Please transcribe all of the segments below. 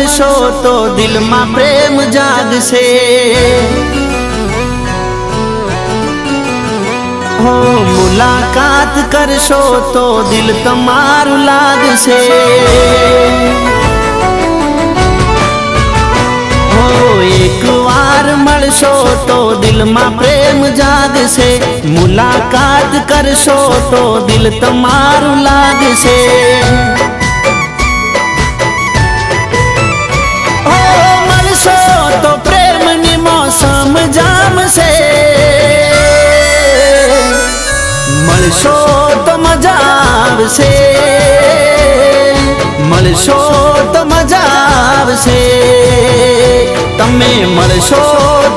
મળશો તો દિલમાં પ્રેમ જાગશે। હો મુલાકાત કરશો તો દિલ તમારું લાગશે। હો એક વાર મળશો તો દિલમાં પ્રેમ જાગશે। મુલાકાત કરશો તો દિલ તમારું લાગશે। તો પ્રેમની મોસમ જામશે। મળશો તો મજા આવશે। મળશો તો મજા આવશે। તમે મળશો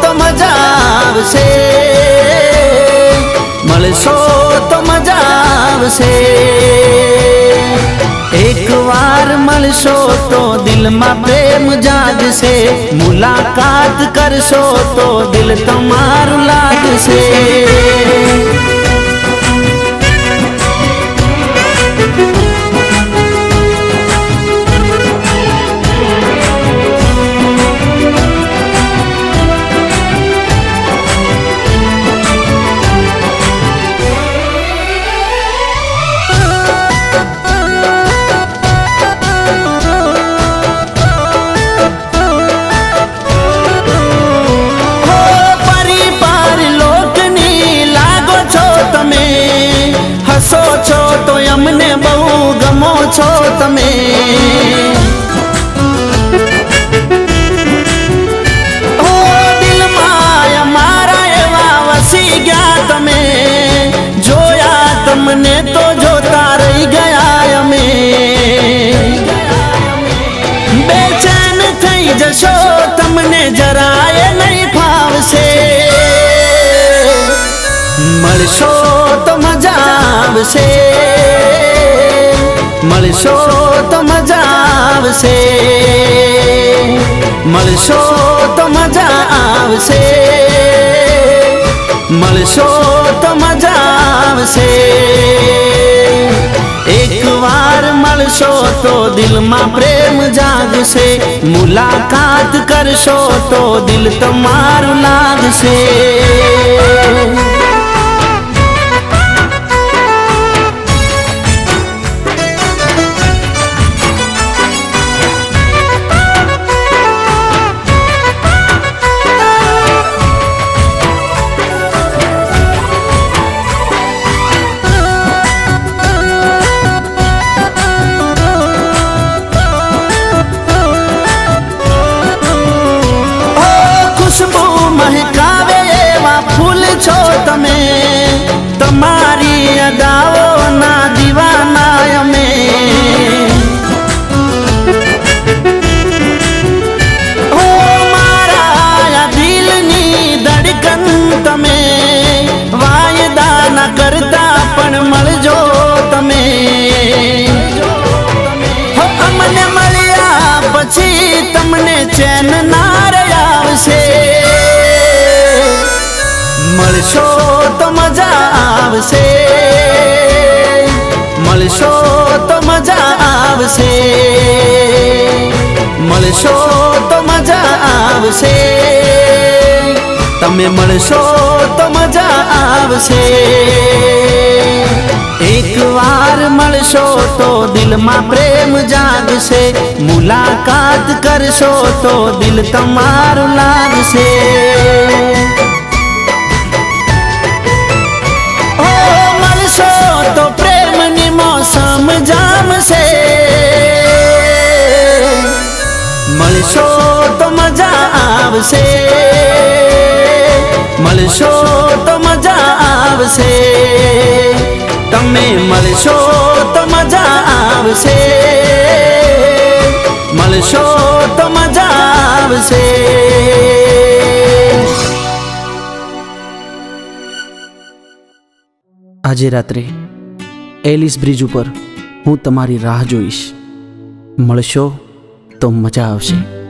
તો મજા આવશે। મળશો તો મજા આવશે। એક વાર મળશો તો દિલમાં પ્રેમ જાગશે। મુલાકાત કરશો તો દિલ તમારું લાગશે। હસો છો તો અમને બહુ ગમો છો તમે। ઓ દિલમાં અમારા એવા વસી ગયા તમે। જોયા તમને તો જોતા રહી ગયા અમે। બેચેન થઈ જશો તમને જરાય નહીં ફાવશે। મળશો તો મજા આવશે। મળશો તો મજા આવશે। મળશો તો મજા આવશે। મળશો તો મજા આવશે। એક વાર મળશો તો દિલમાં પ્રેમ જાગશે। મુલાકાત કરશો તો દિલ તમારું લાગશે। મહેકાવે એવા ફૂલ છો તમે। તમારી અદાઓના દીવાના અમે। ઓ મારા દિલની ધડકન તમે। વાયદા ના કરતા પણ મળજો તમે। અમને મળ્યા પછી તમને ચેન ના આવશે। મળશો તો મજા આવશે। મળશો તો મજા આવશે। મળશો તો મજા આવશે। તમે મળશો તો મજા આવશે। એક વાર મળશો તો દિલમાં પ્રેમ જાગશે। મુલાકાત કરશો તો દિલ તમારું લાગશે। ઓ મળશો તો પ્રેમની મોસમ જામશે। મળશો તો મજા આવશે। મળશો તો મજા આવશે। તમે મળશો તો મજા આવશે। મળશો તો મજા આવશે। આજે રાત્રે એલિસ બ્રિજ ઉપર હું તમારી રાહ જોઈશ। મળશો તો મજા આવશે।